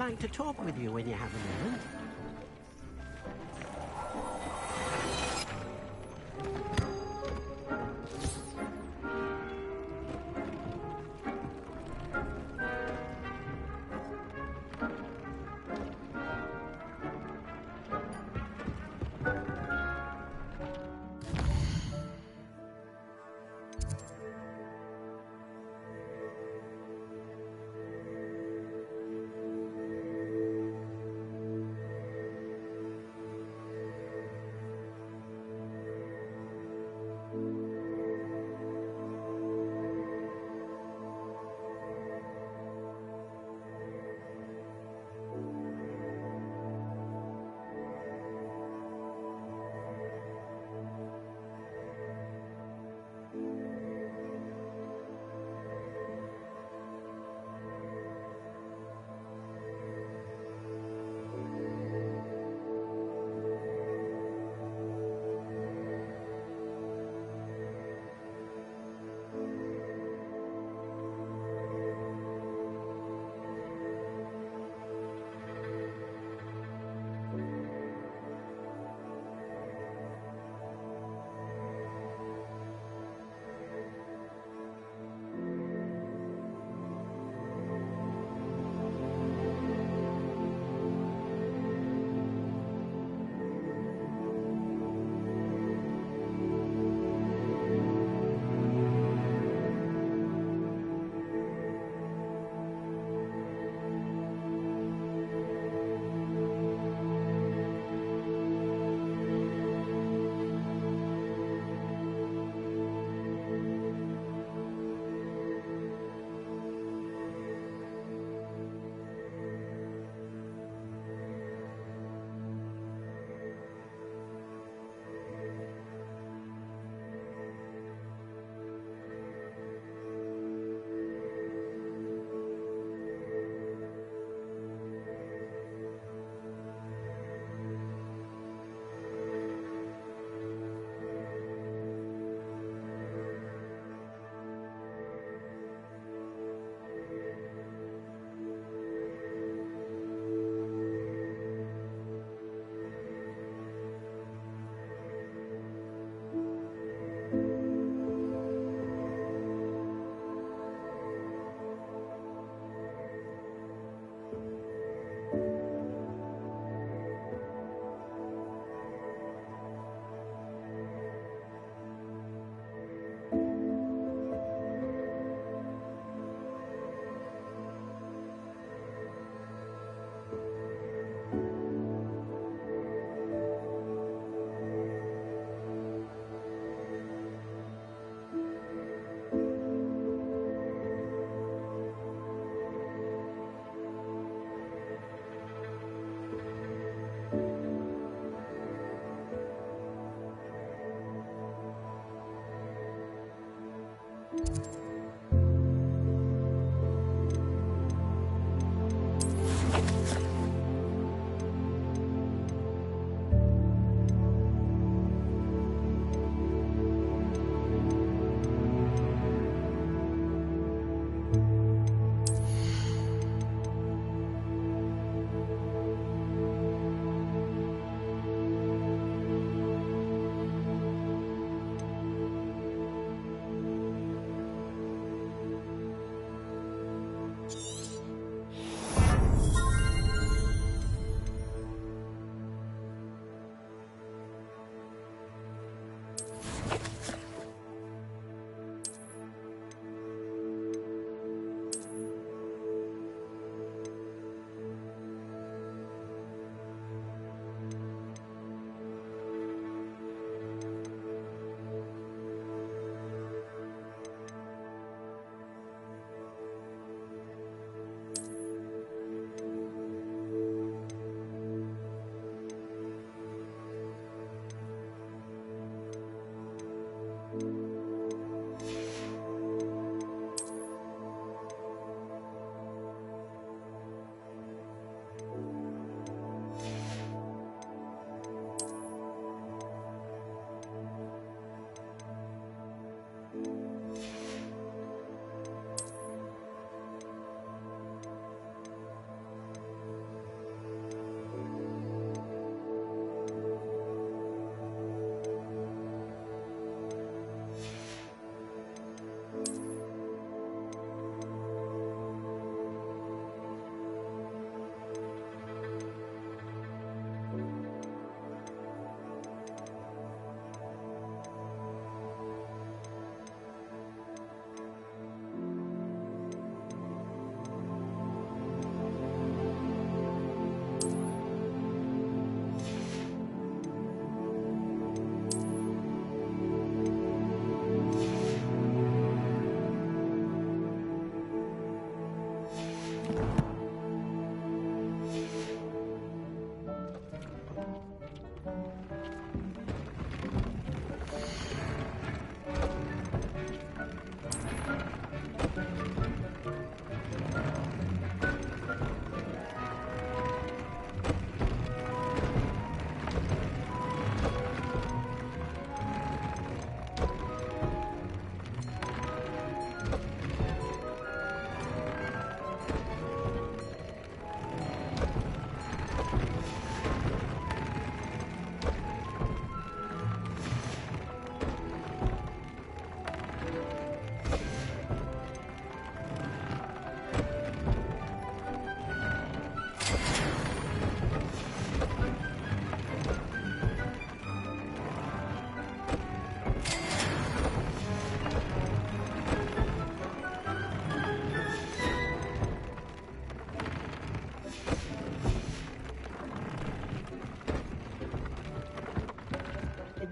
like to talk with you when you have a moment.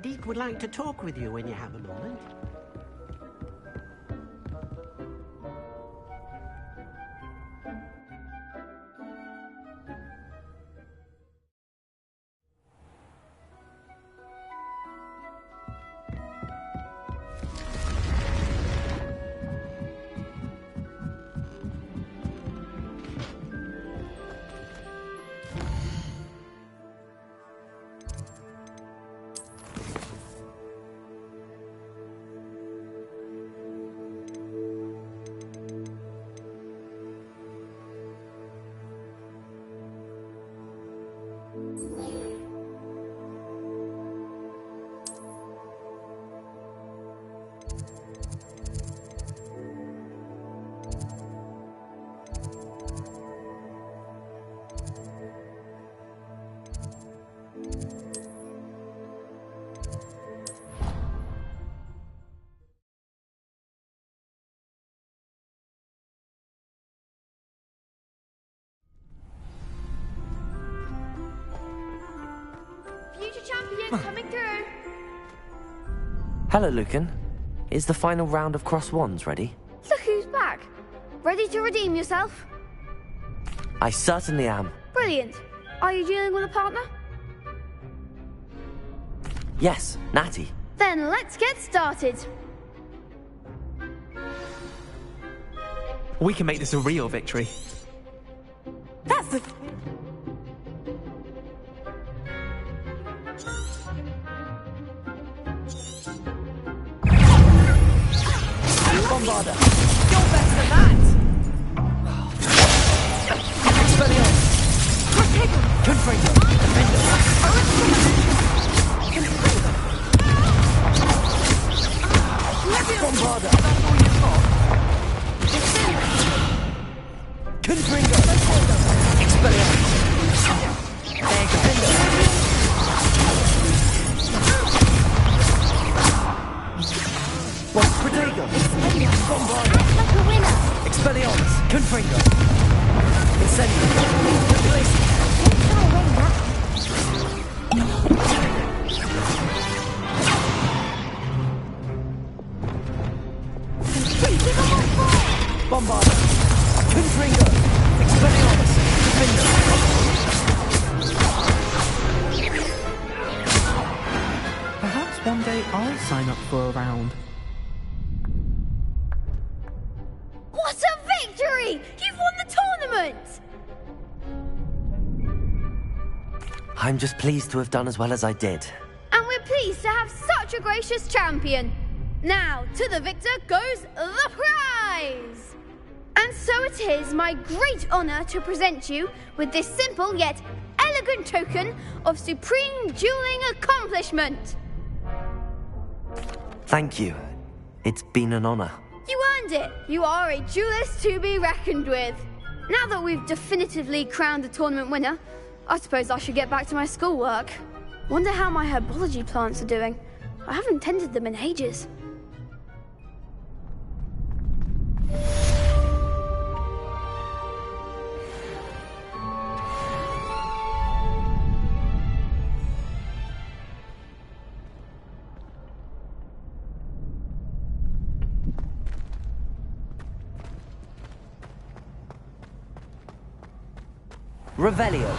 Deke would like to talk with you when you have a moment. Future champion coming through. Hello, Lucan. Is the final round of Cross Wands ready? Look who's back. Ready to redeem yourself? I certainly am. Brilliant. Are you dealing with a partner? Yes, Natty. Then let's get started. We can make this a real victory. That's the... Bombarder! You're better than that! Expelliarmus! Confringo! Defender! Bombarder! That's all you've got? Confringo! Expelliarmus! There you go. Protego! Bombarder! Like a winner. Expelliarmus! Confringo! Incendio! Replace! Bombarder! Confringo! Expelliarmus! Defender! Perhaps one day I'll sign up for a round. What a victory! You've won the tournament! I'm just pleased to have done as well as I did. And we're pleased to have such a gracious champion. Now, to the victor goes the prize! And so it is my great honor to present you with this simple yet elegant token of supreme dueling accomplishment. Thank you. It's been an honor. You earned it. You are a duelist to be reckoned with. Now that we've definitively crowned the tournament winner, I suppose I should get back to my schoolwork. Wonder how my herbology plants are doing. I haven't tended them in ages. Revelio.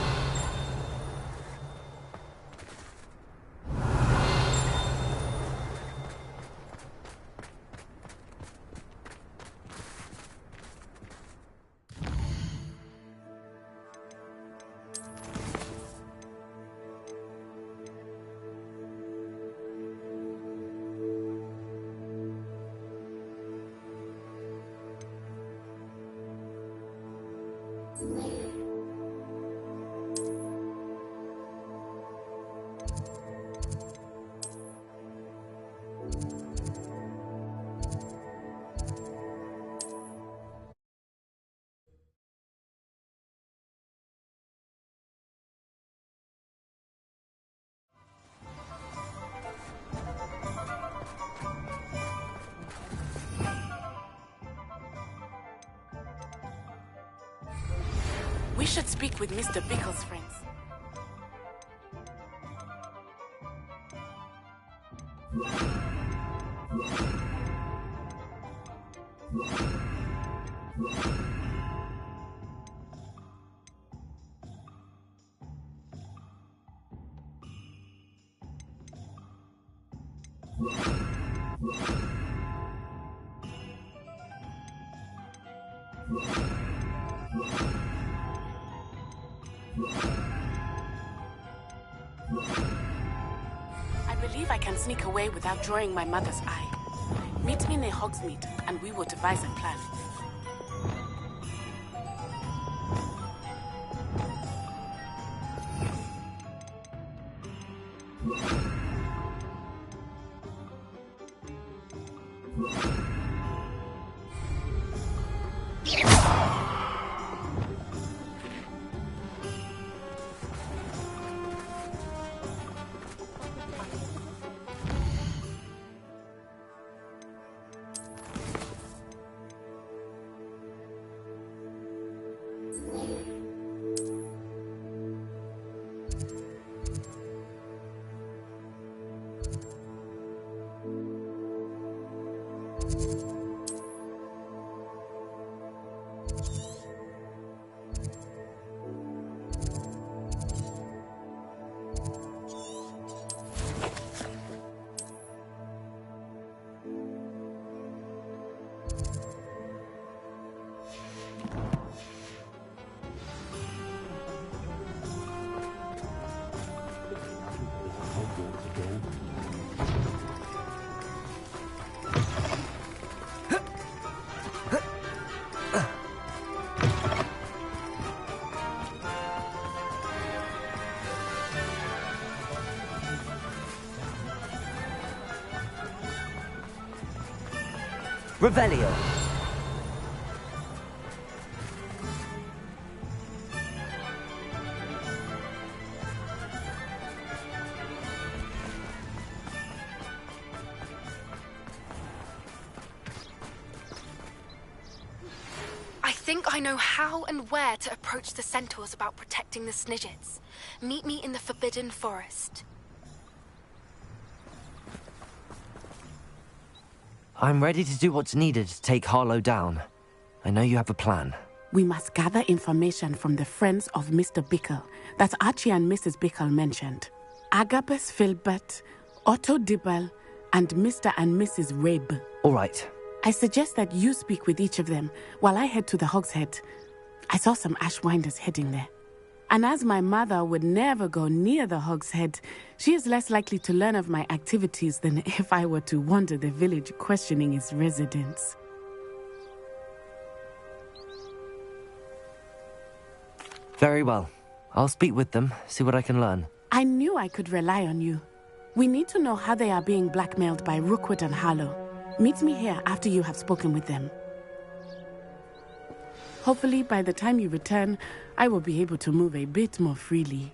We should speak with Mr. Bickle's friends. I believe I can sneak away without drawing my mother's eye. Meet me near Hogsmeade, and we will devise a plan. Revelio. I think I know how and where to approach the centaurs about protecting the Snidgets. Meet me in the Forbidden Forest. I'm ready to do what's needed to take Harlow down. I know you have a plan. We must gather information from the friends of Mr. Bickle that Archie and Mrs. Bickle mentioned. Agabus Filbert, Otto Dibble, and Mr. and Mrs. Rabe. All right. I suggest that you speak with each of them while I head to the Hogshead. I saw some Ashwinders heading there. And as my mother would never go near the Hogshead, she is less likely to learn of my activities than if I were to wander the village questioning its residents. Very well. I'll speak with them, see what I can learn. I knew I could rely on you. We need to know how they are being blackmailed by Rookwood and Harlow. Meet me here after you have spoken with them. Hopefully, by the time you return, I will be able to move a bit more freely.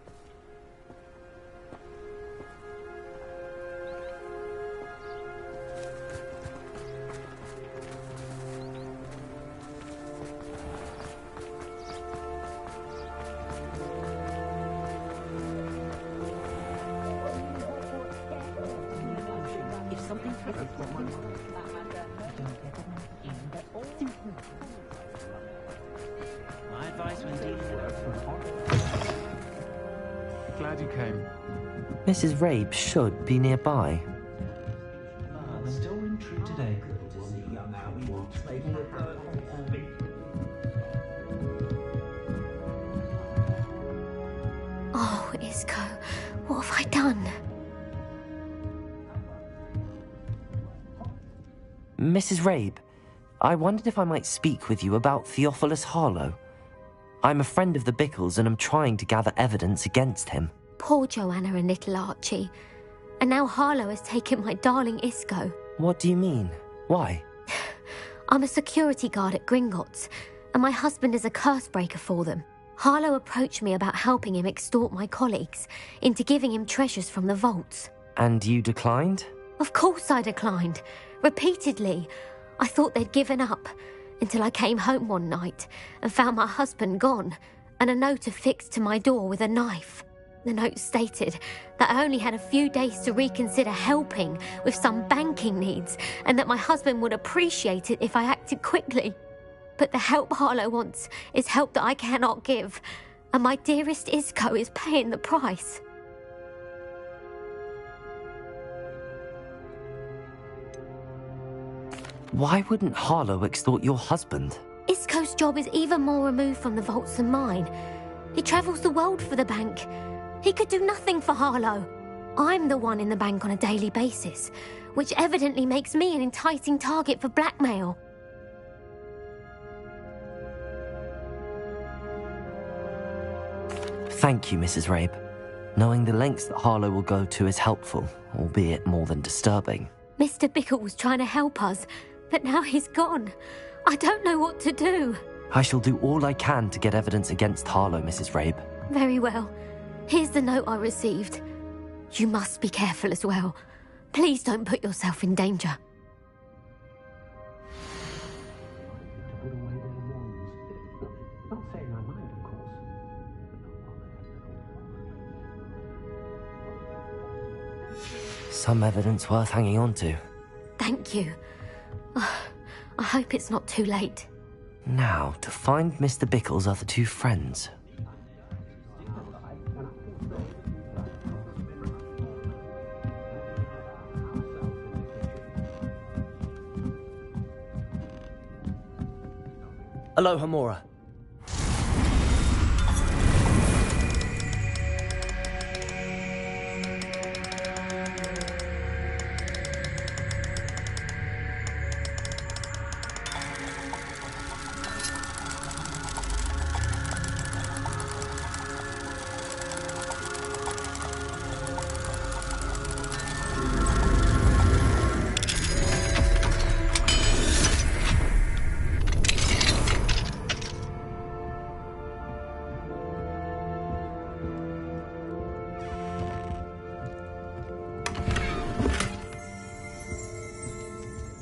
My advice when dealing with glad you came. Mrs. Rabe should be nearby. Still in true today. Oh, Isco, what have I done? Mrs. Rabe, I wondered if I might speak with you about Theophilus Harlow. I'm a friend of the Bickles and I'm trying to gather evidence against him. Poor Joanna and little Archie. And now Harlow has taken my darling Isco. What do you mean? Why? I'm a security guard at Gringotts, and my husband is a curse breaker for them. Harlow approached me about helping him extort my colleagues into giving him treasures from the vaults. And you declined? Of course I declined. Repeatedly. I thought they'd given up, until I came home one night and found my husband gone, and a note affixed to my door with a knife. The note stated that I only had a few days to reconsider helping with some banking needs, and that my husband would appreciate it if I acted quickly. But the help Harlow wants is help that I cannot give, and my dearest Isco is paying the price. Why wouldn't Harlow extort your husband? Isco's job is even more removed from the vaults than mine. He travels the world for the bank. He could do nothing for Harlow. I'm the one in the bank on a daily basis, which evidently makes me an enticing target for blackmail. Thank you, Mrs. Rabe. Knowing the lengths that Harlow will go to is helpful, albeit more than disturbing. Mr. Bickle was trying to help us, but now he's gone. I don't know what to do. I shall do all I can to get evidence against Harlow, Mrs. Rabe. Very well. Here's the note I received. You must be careful as well. Please don't put yourself in danger. Some evidence worth hanging on to. Thank you. I hope it's not too late. Now, to find Mr. Bickle's other two friends. Aloha, Mora.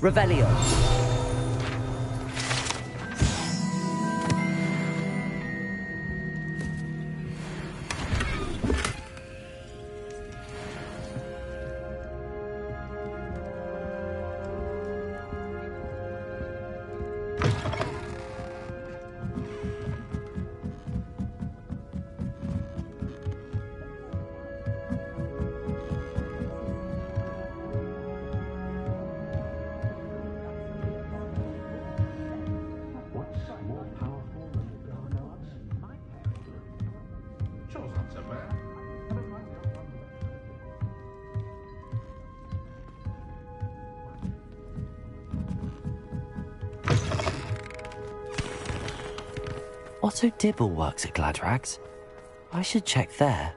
Revelio. Otto Dibble works at Gladrags. I should check there.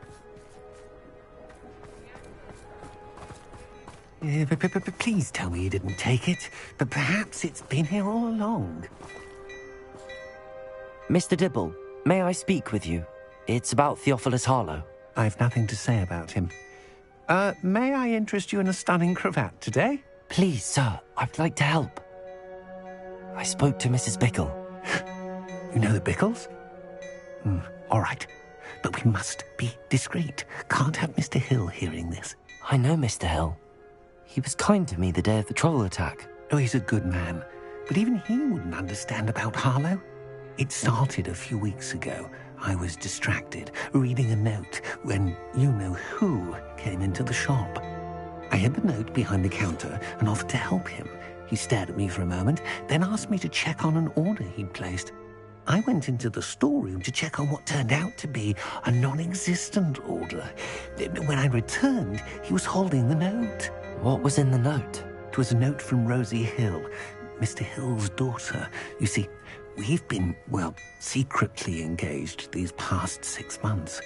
Please tell me you didn't take it, but perhaps it's been here all along. Mr. Dibble, may I speak with you? It's about Theophilus Harlow. I've nothing to say about him. May I interest you in a stunning cravat today? Please, sir, I'd like to help. I spoke to Mrs. Bickle. You know the Bickles? All right. But we must be discreet. Can't have Mr. Hill hearing this. I know Mr. Hill. He was kind to me the day of the troll attack. Oh, he's a good man. But even he wouldn't understand about Harlow. It started a few weeks ago, I was distracted, reading a note, when you-know-who came into the shop. I hid the note behind the counter and offered to help him. He stared at me for a moment, then asked me to check on an order he'd placed. I went into the storeroom to check on what turned out to be a non-existent order. When I returned, he was holding the note. What was in the note? It was a note from Rosie Hill, Mr. Hill's daughter. You see, we've been, well, secretly engaged these past 6 months.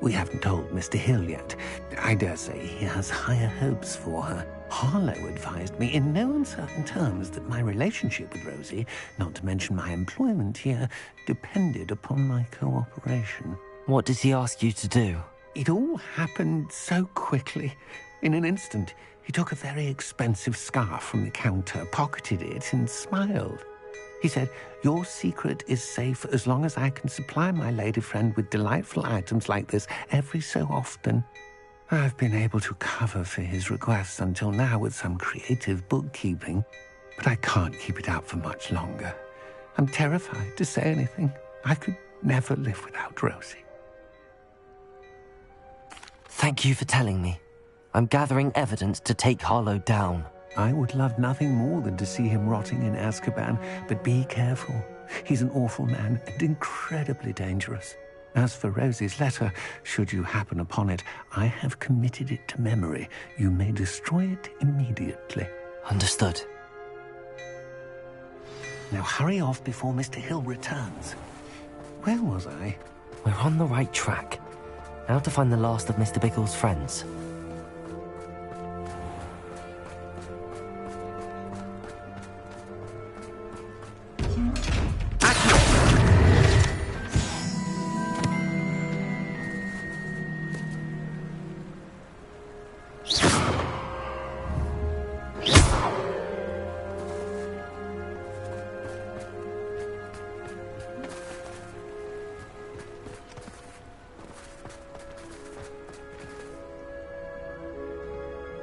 We haven't told Mr. Hill yet. I dare say he has higher hopes for her. Harlow advised me in no uncertain terms that my relationship with Rosie, not to mention my employment here, depended upon my cooperation. What did he ask you to do? It all happened so quickly. In an instant, he took a very expensive scarf from the counter, pocketed it, and smiled. He said, "Your secret is safe as long as I can supply my lady friend with delightful items like this every so often." I've been able to cover for his requests until now with some creative bookkeeping, but I can't keep it out for much longer. I'm terrified to say anything. I could never live without Rosie. Thank you for telling me. I'm gathering evidence to take Harlow down. I would love nothing more than to see him rotting in Azkaban, but be careful. He's an awful man and incredibly dangerous. As for Rosie's letter, should you happen upon it, I have committed it to memory. You may destroy it immediately. Understood. Now hurry off before Mr. Hill returns. Where was I? We're on the right track. Now to find the last of Mr. Bickle's friends.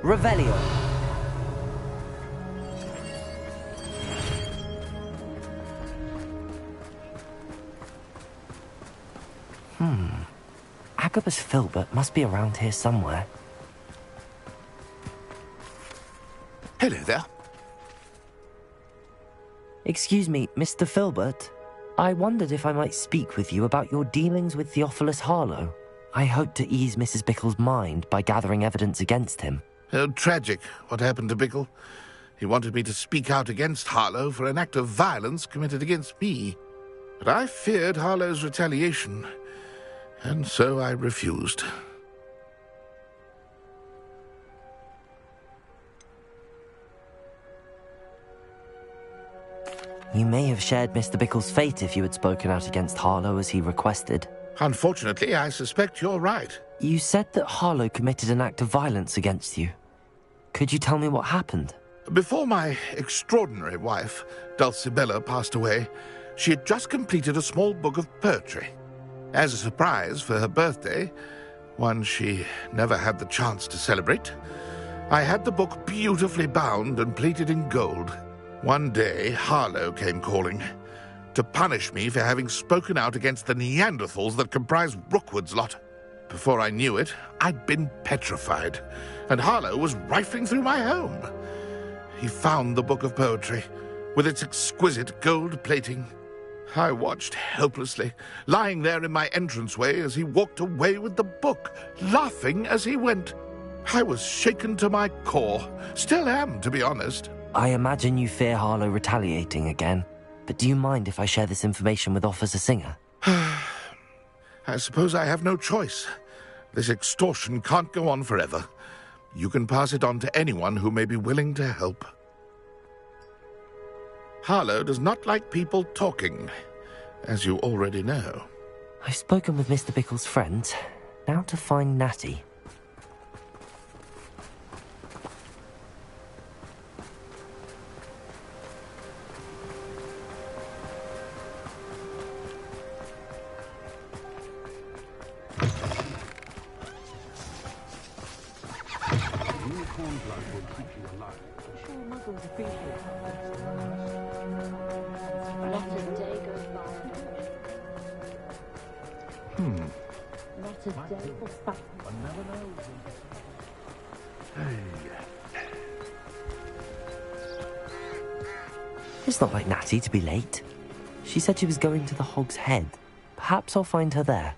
Revelio. Agabus Filbert must be around here somewhere. Hello there. Excuse me, Mr. Filbert. I wondered if I might speak with you about your dealings with Theophilus Harlow. I hope to ease Mrs. Bickle's mind by gathering evidence against him. Oh, tragic, what happened to Bickle. He wanted me to speak out against Harlow for an act of violence committed against me. But I feared Harlow's retaliation, and so I refused. You may have shared Mr. Bickle's fate if you had spoken out against Harlow as he requested. Unfortunately, I suspect you're right. You said that Harlow committed an act of violence against you. Could you tell me what happened? Before my extraordinary wife, Dulcibella, passed away, she had just completed a small book of poetry. As a surprise for her birthday, one she never had the chance to celebrate, I had the book beautifully bound and plated in gold. One day, Harlow came calling to punish me for having spoken out against the Neanderthals that comprise Rookwood's lot. Before I knew it, I'd been petrified, and Harlow was rifling through my home. He found the book of poetry, with its exquisite gold plating. I watched helplessly, lying there in my entranceway as he walked away with the book, laughing as he went. I was shaken to my core. Still am, to be honest. I imagine you fear Harlow retaliating again, but do you mind if I share this information with Officer Singer? I suppose I have no choice. This extortion can't go on forever. You can pass it on to anyone who may be willing to help. Harlow does not like people talking, as you already know. I've spoken with Mr. Bickle's friends. Now to find Natty. It's not like Natty to be late. She said she was going to the Hog's Head. Perhaps I'll find her there.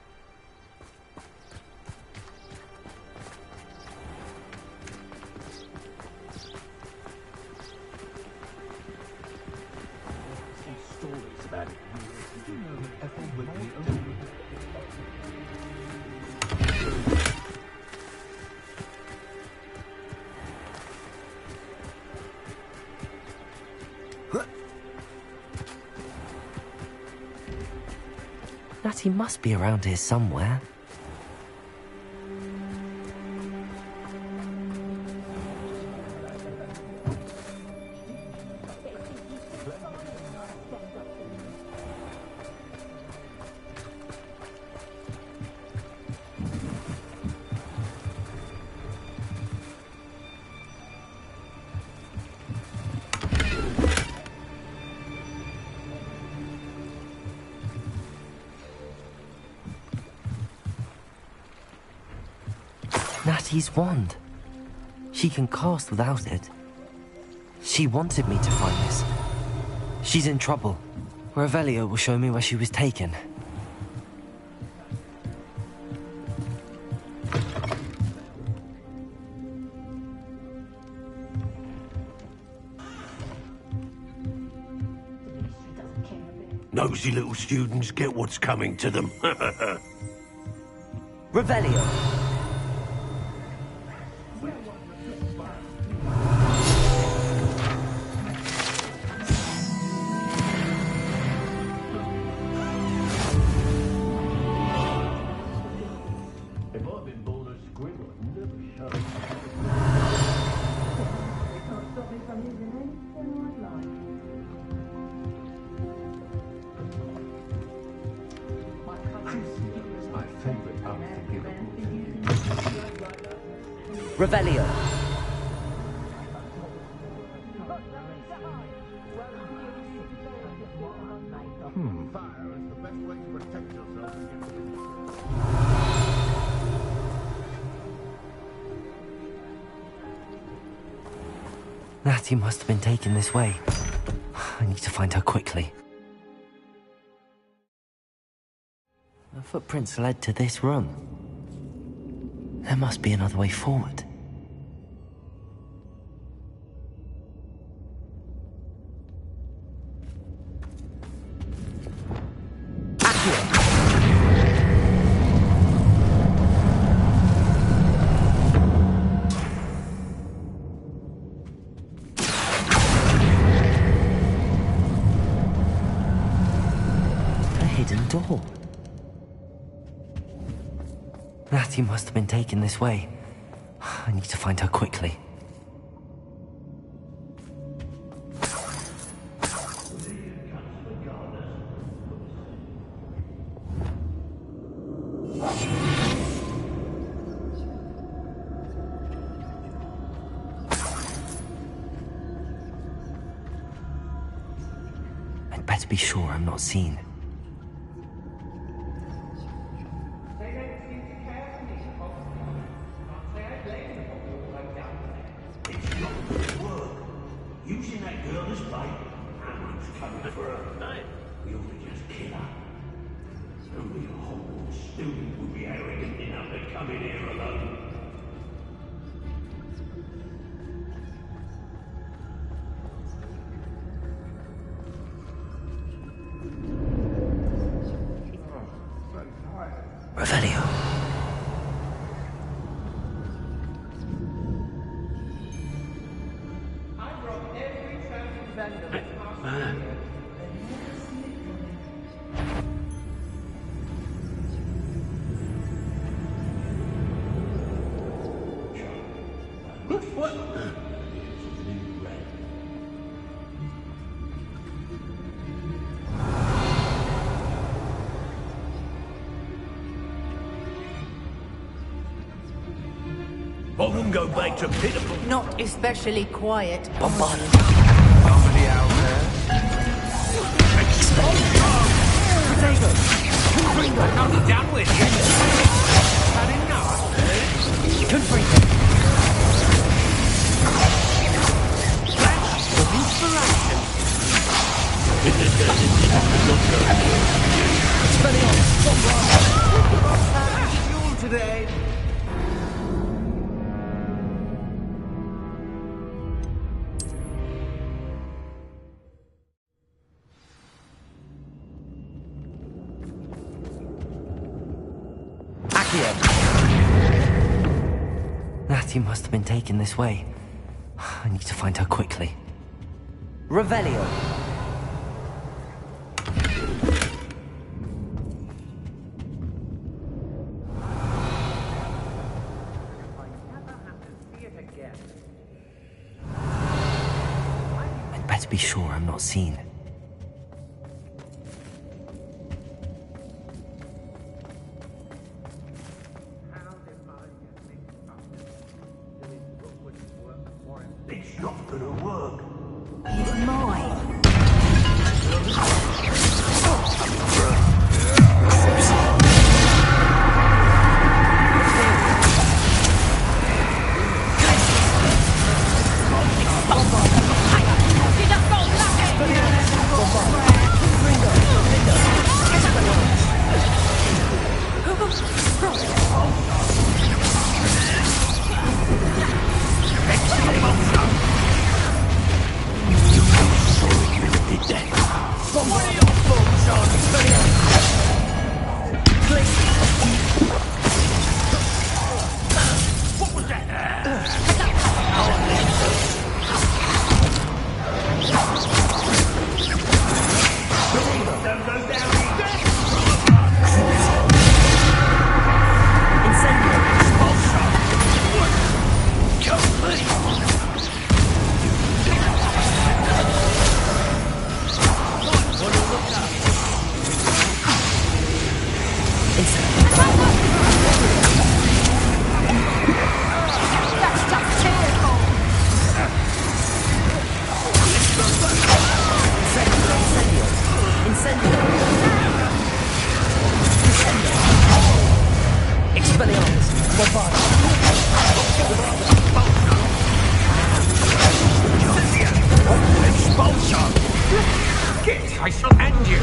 Natty must be around here somewhere. Natty's wand. She can cast without it. She wanted me to find this. She's in trouble. Revelio will show me where she was taken. Nosy little students get what's coming to them. Revelio. Revelio. Natty must have been taken this way. I need to find her quickly. The footprints led to this room. There must be another way forward. A hidden door. Natty must have been taken this way. I need to find her quickly. I'd better be sure I'm not seen. Using that girl as bait. Everyone's coming for her. We ought to just kill her. Only a Hogwarts student would be arrogant enough to come in here alone. Revelio. Bottom go back to pitiful. Not especially quiet. Bombarded. Somebody out there? Potato! Bring that, I'll be down with you! Today. Natty must have been taken this way. I need to find her quickly. Revelio. I'd better be sure I'm not seen. It's not gonna work. He's mine. I shall end you!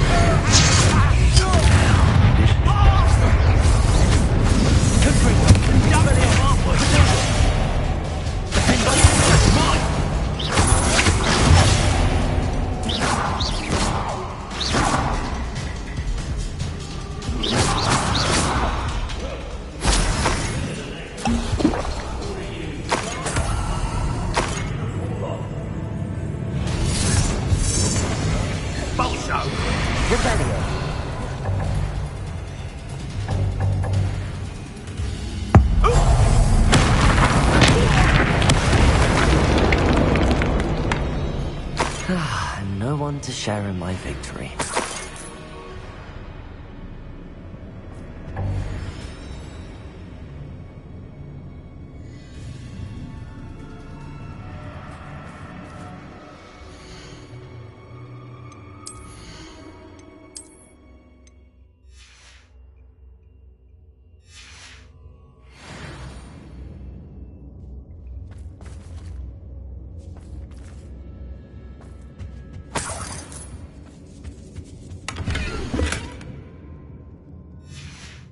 No one to share in my victory.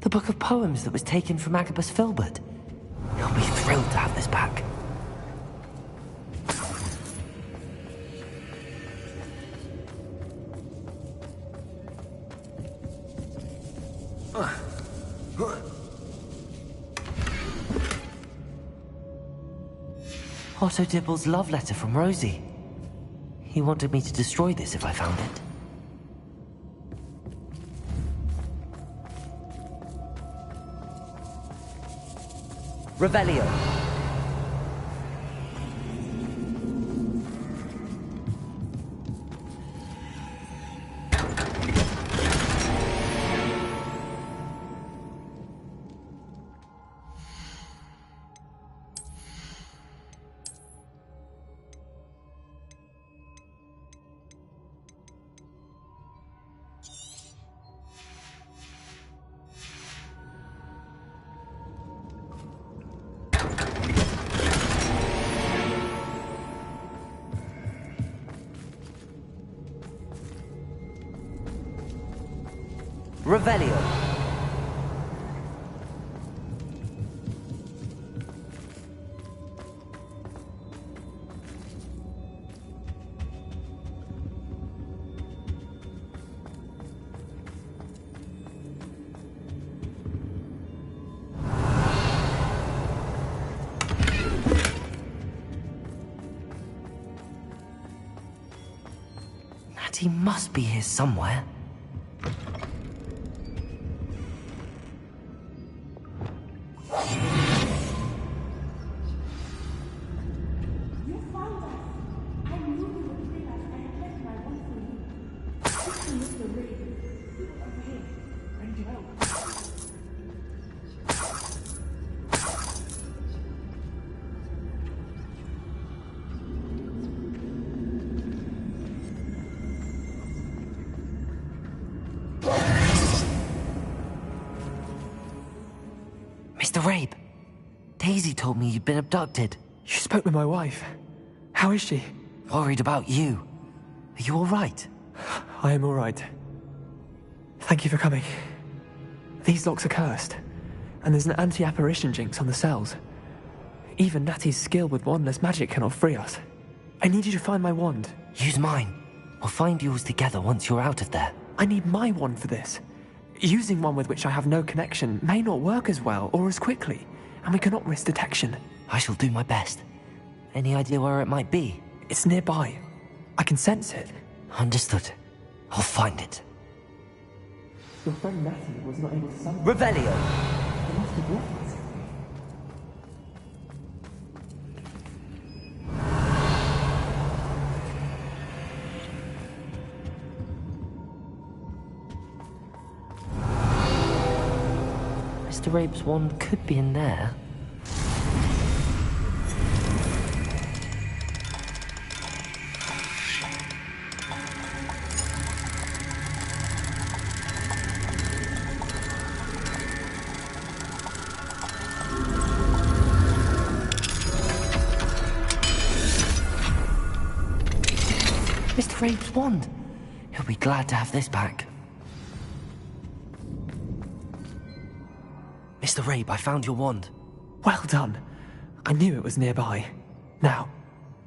The book of poems that was taken from Agabus Filbert. He'll be thrilled to have this back. Otto Dibble's love letter from Rosie. He wanted me to destroy this if I found it. Revelio. Revelio. Natty must be here somewhere. Mr. Rabe, Daisy told me you'd been abducted. You spoke with my wife. How is she? Worried about you. Are you all right? I am all right. Thank you for coming. These locks are cursed, and there's an anti-apparition jinx on the cells. Even Natty's skill with wandless magic cannot free us. I need you to find my wand. Use mine. We'll find yours together once you're out of there. I need my wand for this. Using one with which I have no connection may not work as well or as quickly, and we cannot risk detection. I shall do my best. Any idea where it might be? It's nearby. I can sense it. Understood. I'll find it. Your friend Natty was not able to summon. Revelio. It must have left us. Mr. Rabe's wand could be in there. Mr. Rabe's wand. He'll be glad to have this back. Mr. Rabe, I found your wand. Well done. I knew it was nearby. Now,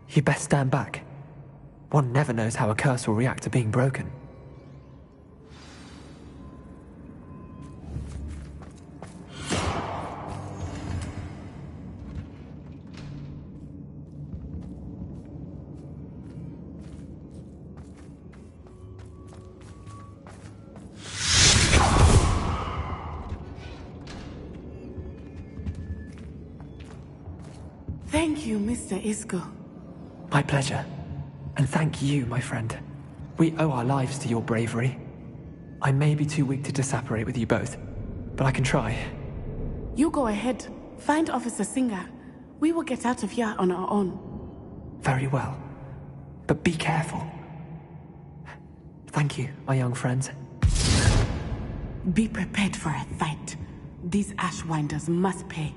you best stand back. One never knows how a curse will react to being broken. Thank you, Mr. Isco. My pleasure. And thank you, my friend. We owe our lives to your bravery. I may be too weak to disapparate with you both, but I can try. You go ahead. Find Officer Singer. We will get out of here on our own. Very well. But be careful. Thank you, my young friends. Be prepared for a fight. These Ashwinders must pay.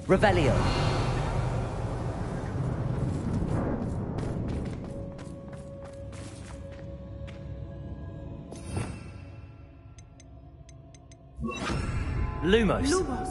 Revelio. Lumos. Lumos.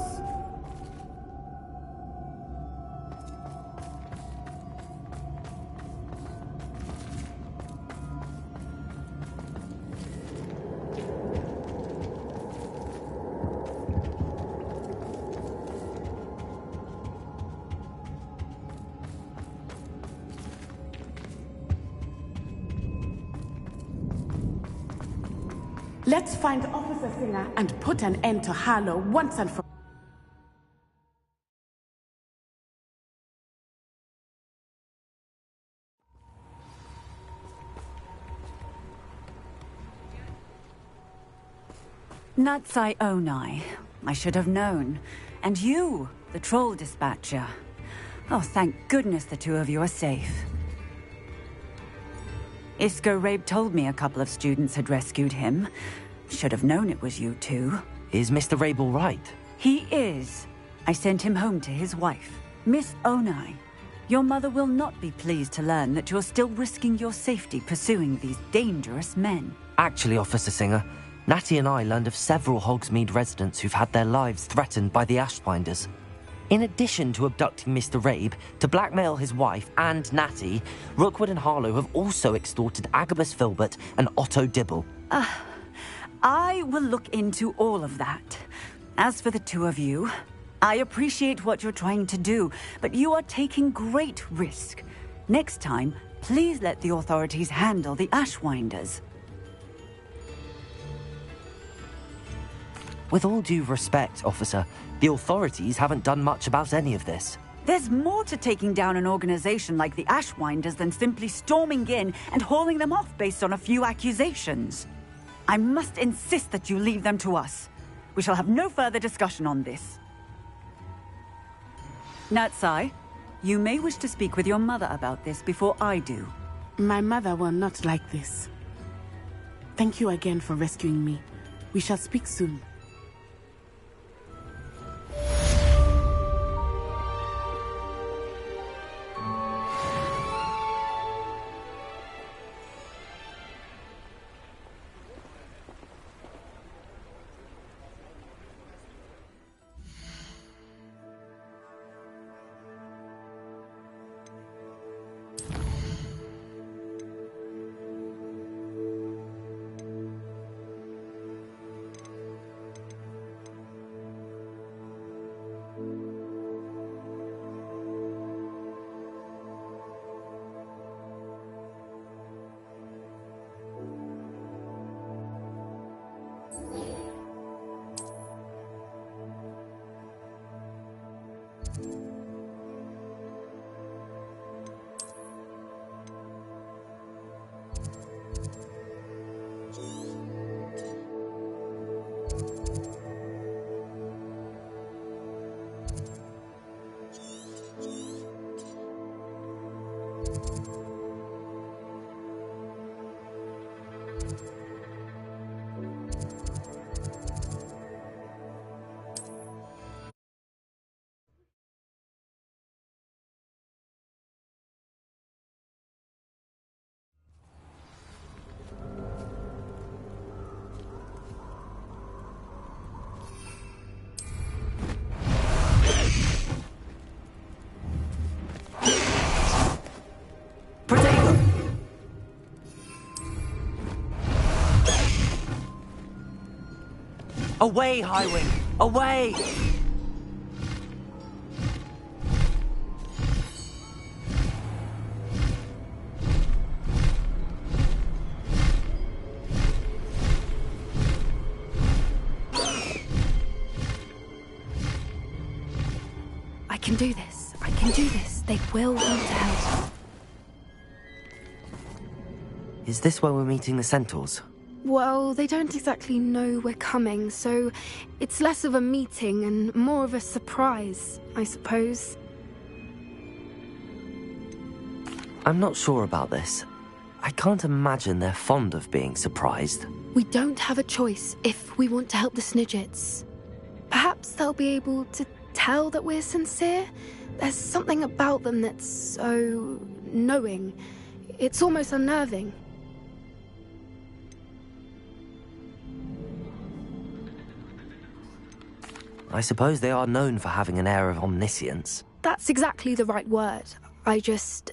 Let's find Officer Singer and put an end to Harlow once and for all. Natsai Onai. I should have known. And you, the troll dispatcher. Oh, thank goodness the two of you are safe. Isco Rabe told me a couple of students had rescued him. Should have known it was you two. Is Mr. Rabe all right? He is. I sent him home to his wife, Miss Onai. Your mother will not be pleased to learn that you're still risking your safety pursuing these dangerous men. Actually, Officer Singer, Natty and I learned of several Hogsmeade residents who've had their lives threatened by the Ashwinders. In addition to abducting Mr. Rabe, to blackmail his wife and Natty, Rookwood and Harlow have also extorted Agabus Filbert and Otto Dibble. I will look into all of that. As for the two of you, I appreciate what you're trying to do, but you are taking great risk. Next time, please let the authorities handle the Ashwinders. With all due respect, officer, the authorities haven't done much about any of this. There's more to taking down an organization like the Ashwinders than simply storming in and hauling them off based on a few accusations. I must insist that you leave them to us. We shall have no further discussion on this. Natsai, you may wish to speak with your mother about this before I do. My mother will not like this. Thank you again for rescuing me. We shall speak soon. Away, Highwing! Away! I can do this. I can do this. They will want to help. Is this where we're meeting the Centaurs? Well, they don't exactly know we're coming, so it's less of a meeting and more of a surprise, I suppose. I'm not sure about this. I can't imagine they're fond of being surprised. We don't have a choice if we want to help the Snidgets. Perhaps they'll be able to tell that we're sincere. There's something about them that's so knowing. It's almost unnerving. I suppose they are known for having an air of omniscience. That's exactly the right word. I just...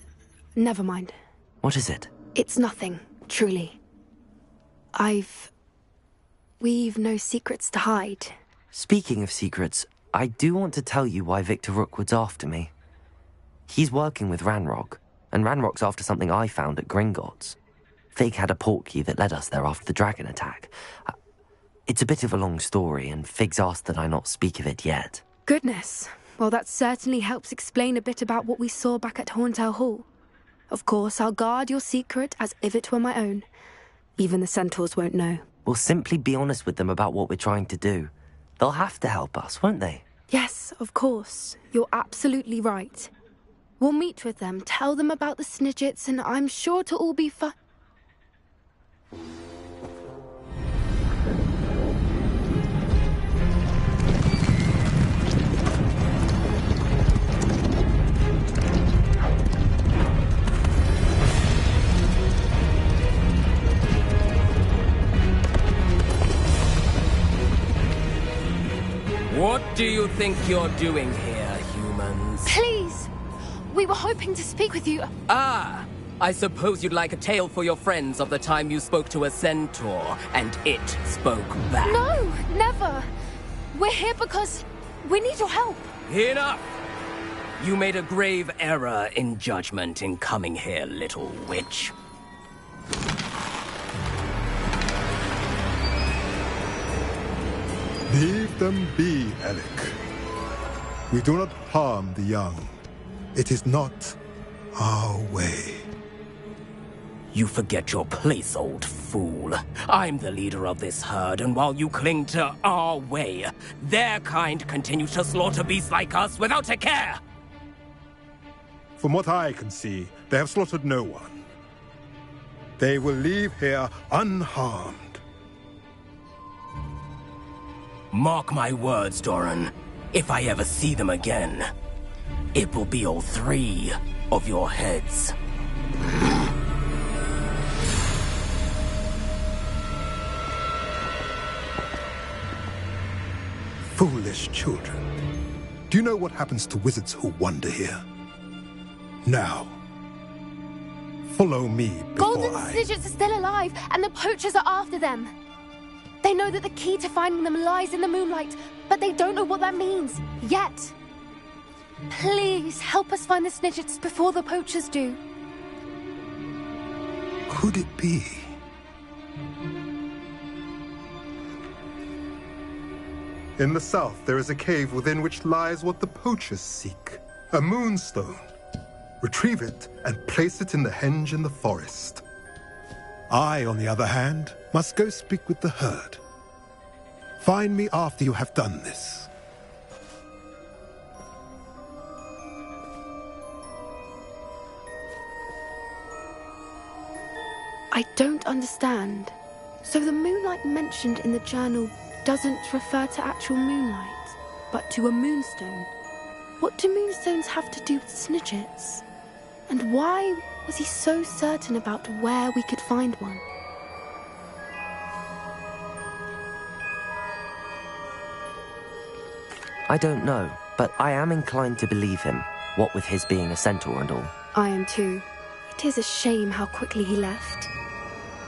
never mind. What is it? It's nothing, truly. We've no secrets to hide. Speaking of secrets, I do want to tell you why Victor Rookwood's after me. He's working with Ranrock, and Ranrock's after something I found at Gringotts. Fig had a portkey that led us there after the dragon attack. It's a bit of a long story, and Fig's asked that I not speak of it yet. Goodness. Well, that certainly helps explain a bit about what we saw back at Horntail Hall. Of course, I'll guard your secret as if it were my own. Even the centaurs won't know. We'll simply be honest with them about what we're trying to do. They'll have to help us, won't they? Yes, of course. You're absolutely right. We'll meet with them, tell them about the Snidgets, and I'm sure to all be fine. What do you think you're doing here, humans? Please! We were hoping to speak with you. Ah! I suppose you'd like a tale for your friends of the time you spoke to a centaur, and it spoke back. No, never! We're here because we need your help. Enough! You made a grave error in judgment in coming here, little witch. Leave them be, Alec. We do not harm the young. It is not our way. You forget your place, old fool. I'm the leader of this herd, and while you cling to our way, their kind continue to slaughter beasts like us without a care! From what I can see, they have slaughtered no one. They will leave here unharmed. Mark my words, Doran. If I ever see them again, it will be all 3 of your heads. Foolish children. Do you know what happens to wizards who wander here? Now, follow me before Golden Snidgets are still alive, and the poachers are after them. They know that the key to finding them lies in the moonlight, but they don't know what that means, yet. Please, help us find the Snidgets before the poachers do. Could it be? In the south, there is a cave within which lies what the poachers seek. A moonstone. Retrieve it and place it in the henge in the forest. I, on the other hand, must go speak with the herd. Find me after you have done this. I don't understand. So the moonlight mentioned in the journal doesn't refer to actual moonlight, but to a moonstone. What do moonstones have to do with Snidgets? And why was he so certain about where we could find one? I don't know, but I am inclined to believe him, what with his being a centaur and all. I am too. It is a shame how quickly he left.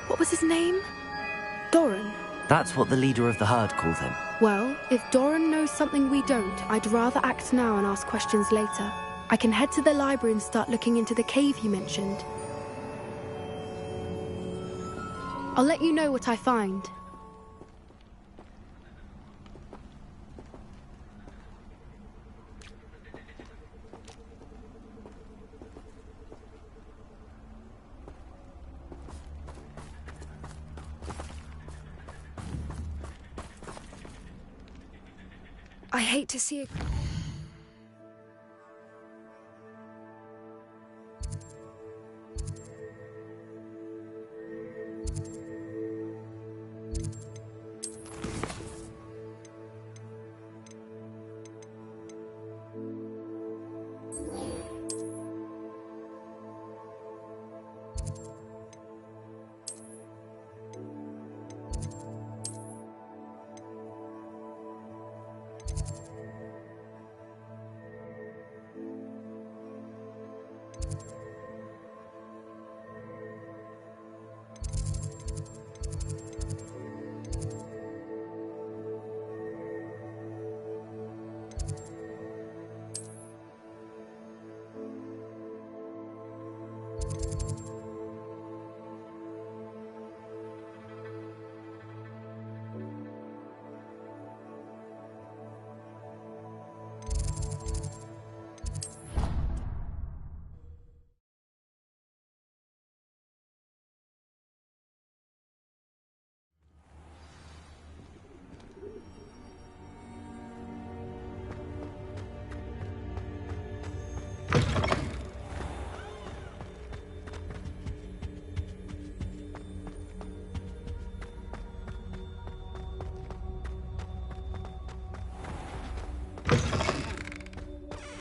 What was his name? Doran. That's what the leader of the herd called him. Well, if Doran knows something we don't, I'd rather act now and ask questions later. I can head to the library and start looking into the cave you mentioned. I'll let you know what I find. I hate to see it.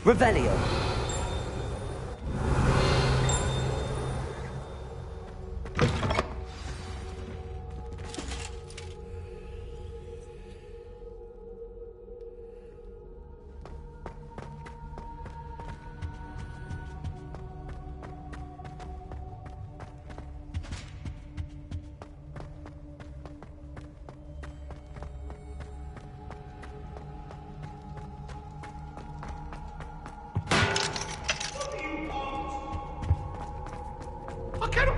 Revelio. I cannot.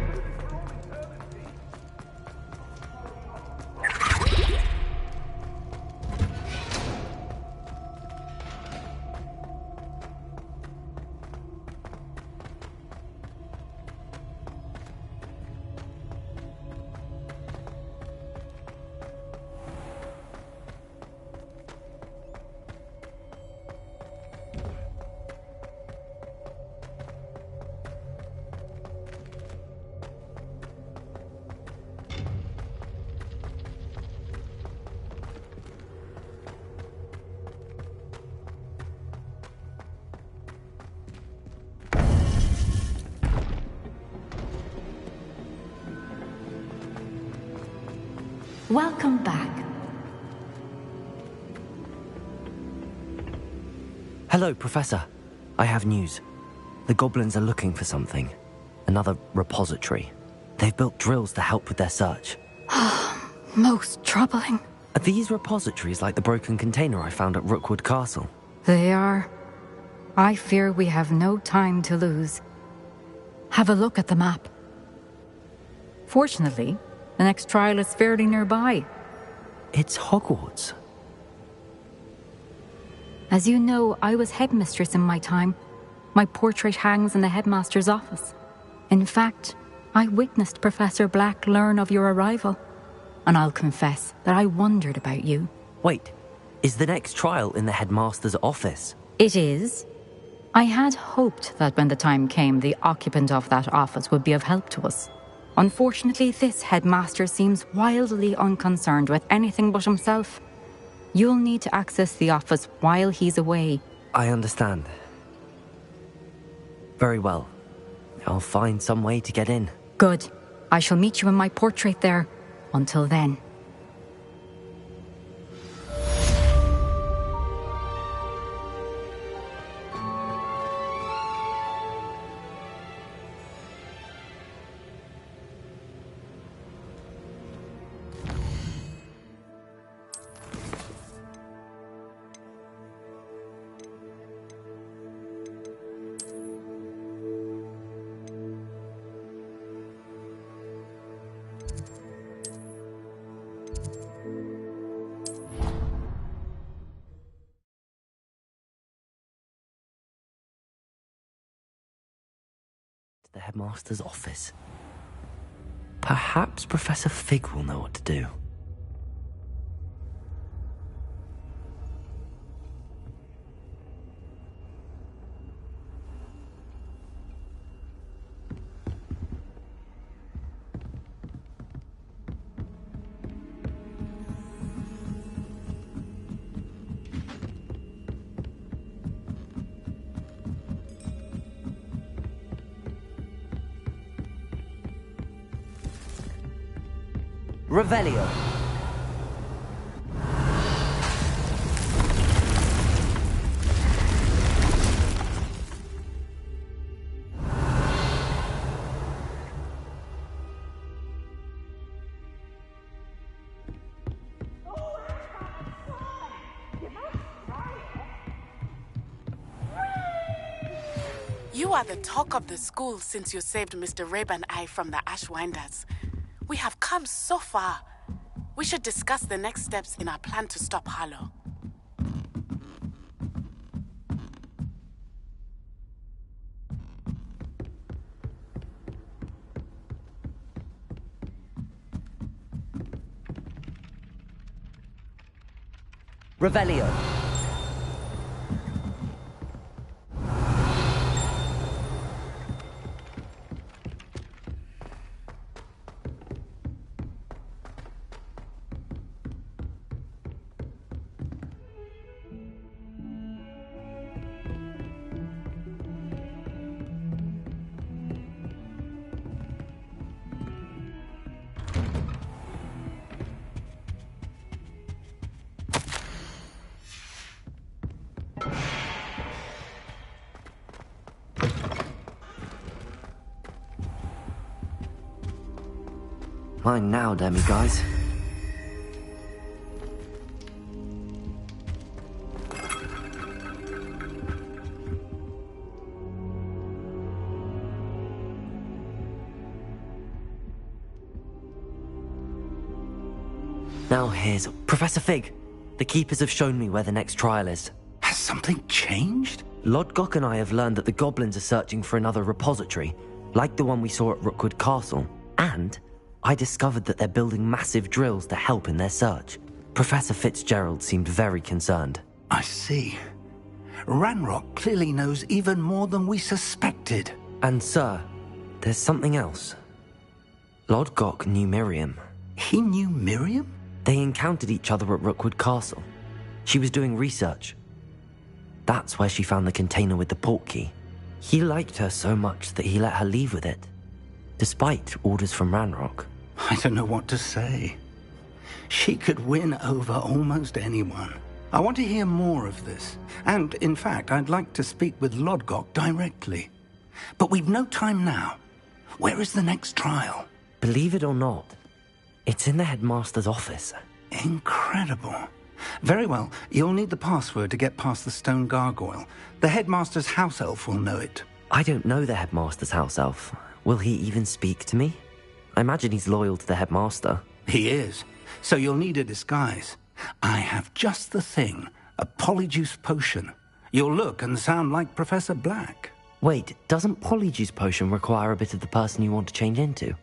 Welcome back. Hello, Professor. I have news. The goblins are looking for something. Another repository. They've built drills to help with their search. Most troubling. Are these repositories like the broken container I found at Rookwood Castle? They are. I fear we have no time to lose. Have a look at the map. Fortunately, the next trial is fairly nearby. It's Hogwarts. As you know, I was headmistress in my time. My portrait hangs in the headmaster's office. In fact, I witnessed Professor Black learn of your arrival. And I'll confess that I wondered about you. Wait, is the next trial in the headmaster's office? It is. I had hoped that when the time came, the occupant of that office would be of help to us. Unfortunately, this headmaster seems wildly unconcerned with anything but himself. You'll need to access the office while he's away. I understand. Very well. I'll find some way to get in. Good. I shall meet you in my portrait there. Until then. The headmaster's office. Perhaps Professor Fig will know what to do. Revelio. You are the talk of the school since you saved Mr. Rabe and I from the Ashwinders. We have come so far. We should discuss the next steps in our plan to stop Harlow. Revelio. Mine now, Demi, guys. Now here's Professor Fig. The Keepers have shown me where the next trial is. Has something changed? Lodgok and I have learned that the goblins are searching for another repository, like the one we saw at Rookwood Castle. And I discovered that they're building massive drills to help in their search. Professor Fitzgerald seemed very concerned. I see. Ranrock clearly knows even more than we suspected. And sir, there's something else. Lodgok knew Miriam. He knew Miriam? They encountered each other at Rookwood Castle. She was doing research. That's where she found the container with the portkey. He liked her so much that he let her leave with it, despite orders from Ranrock. I don't know what to say. She could win over almost anyone. I want to hear more of this. And, in fact, I'd like to speak with Lodgok directly. But we've no time now. Where is the next trial? Believe it or not, it's in the headmaster's office. Incredible. Very well. You'll need the password to get past the stone gargoyle. The headmaster's house elf will know it. I don't know the headmaster's house elf. Will he even speak to me? I imagine he's loyal to the headmaster. He is. So you'll need a disguise. I have just the thing. A polyjuice potion. You'll look and sound like Professor Black. Wait, doesn't polyjuice potion require a bit of the person you want to change into?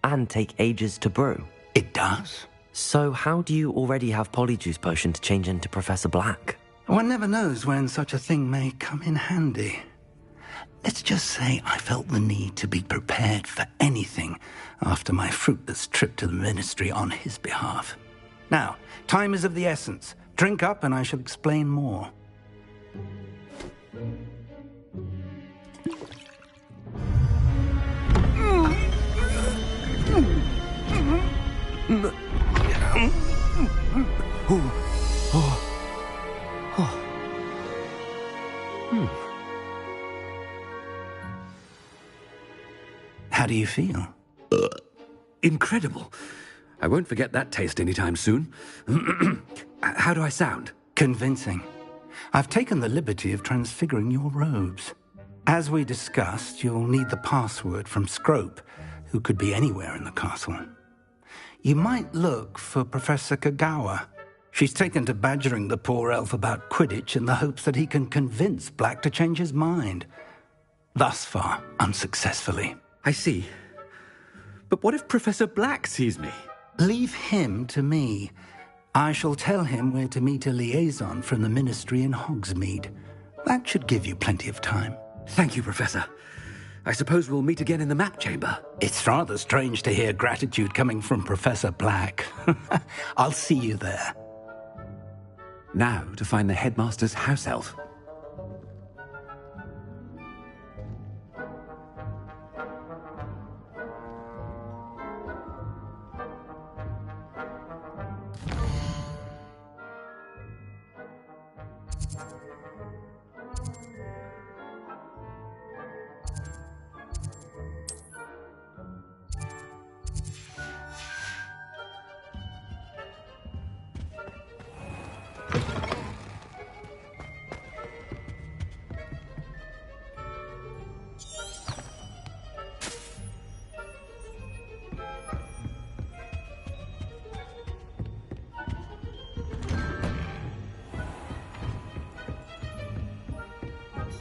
And take ages to brew? It does. So how do you already have polyjuice potion to change into Professor Black? One never knows when such a thing may come in handy. Let's just say I felt the need to be prepared for anything after my fruitless trip to the ministry on his behalf. Now, time is of the essence. Drink up and I shall explain more. How do you feel? Incredible. I won't forget that taste anytime soon. How do I sound? Convincing. I've taken the liberty of transfiguring your robes. As we discussed, you'll need the password from Scrope, who could be anywhere in the castle. You might look for Professor Kagawa. She's taken to badgering the poor elf about Quidditch in the hopes that he can convince Black to change his mind. Thus far, unsuccessfully. I see. But what if Professor Black sees me? Leave him to me. I shall tell him where to meet a liaison from the ministry in Hogsmeade. That should give you plenty of time. Thank you, Professor. I suppose we'll meet again in the map chamber. It's rather strange to hear gratitude coming from Professor Black. I'll see you there. Now to find the headmaster's house elf.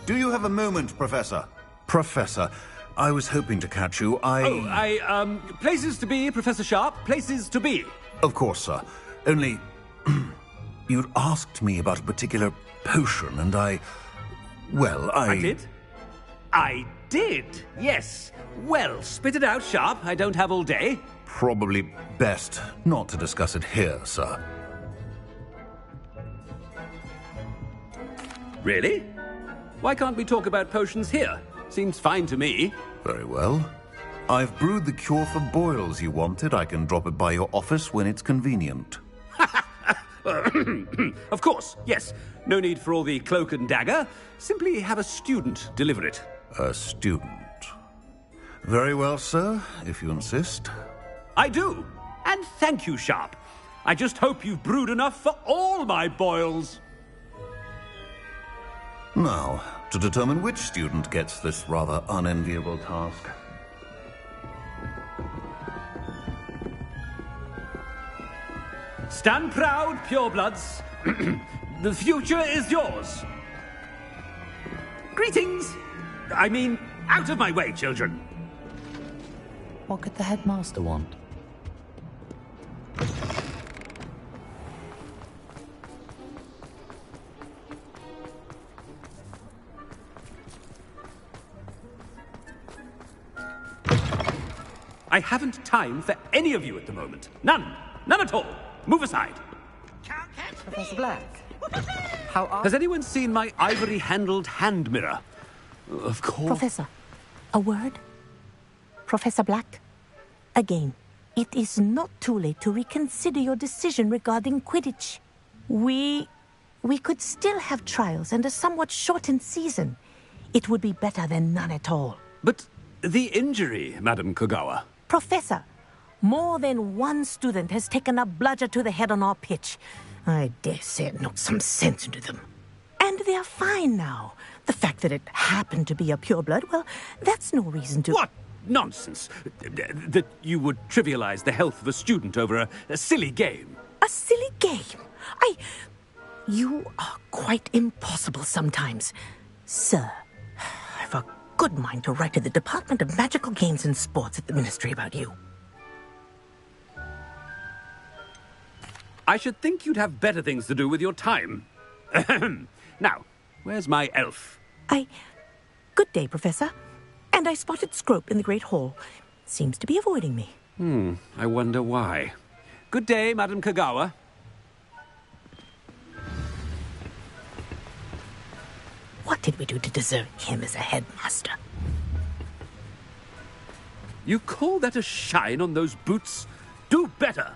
Do you have a moment, Professor? Professor, I was hoping to catch you. Places to be, Professor Sharp. Places to be. Of course, sir. Only, you'd asked me about a particular potion, and I did? I did, yes. Well, spit it out, Sharp. I don't have all day. Probably best not to discuss it here, sir. Really? Why can't we talk about potions here? Seems fine to me. Very well. I've brewed the cure for boils you wanted. I can drop it by your office when it's convenient. Of course, yes. No need for all the cloak and dagger. Simply have a student deliver it. A student. Very well, sir, if you insist. I do. And thank you, Sharp. I just hope you've brewed enough for all my boils. Now, to determine which student gets this rather unenviable task. Stand proud, purebloods. The future is yours. Greetings. I mean, out of my way, children. What could the headmaster want? I haven't time for any of you at the moment. None. None at all. Move aside. Professor Black, how are... Has anyone seen my ivory-handled hand mirror? Of course. Professor, a word? Professor Black, again, it is not too late to reconsider your decision regarding Quidditch. We could still have trials and a somewhat shortened season. It would be better than none at all. But the injury, Madam Kogawa. Professor, more than one student has taken a bludger to the head on our pitch. I dare say it knocked some sense into them. And they're fine now. The fact that it happened to be a pureblood, well, that's no reason to... What nonsense! That you would trivialize the health of a student over a silly game. A silly game? You are quite impossible sometimes. Sir, I've a good mind to write to the Department of Magical Games and Sports at the Ministry about you. I should think you'd have better things to do with your time. Now, where's my elf? Good day, Professor. And I spotted Scrope in the Great Hall. Seems to be avoiding me. I wonder why. Good day, Madam Kogawa. What did we do to deserve him as a headmaster? You call that a shine on those boots? Do better!